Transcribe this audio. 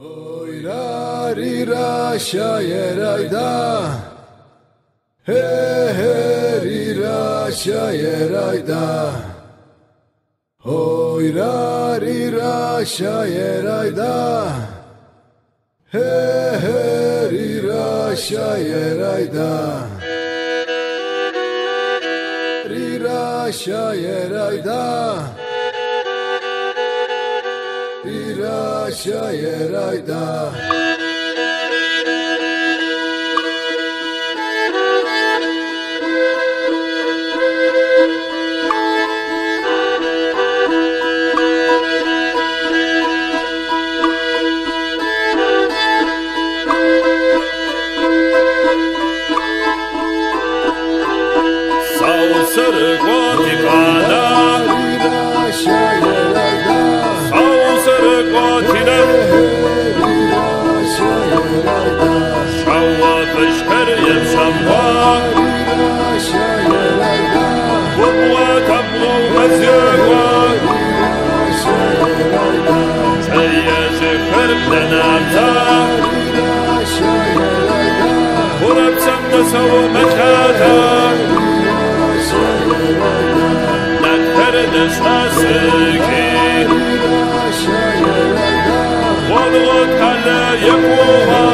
Oy ra ri ra sha ye ra da, he he ri ra sha ye ra da. Oy ra ri ra sha ye ra da, he he ri ra sha ye ra da. Ri ra sha ye ra da. Ira shayeraida Sausır gotikada Ira shayeraida Şavva fışkır yemşamva Vubwa tablo mezyewa Seyye zikr blenamta Hurab semde savu mekata Nether destasiki Vodgot kale yekuva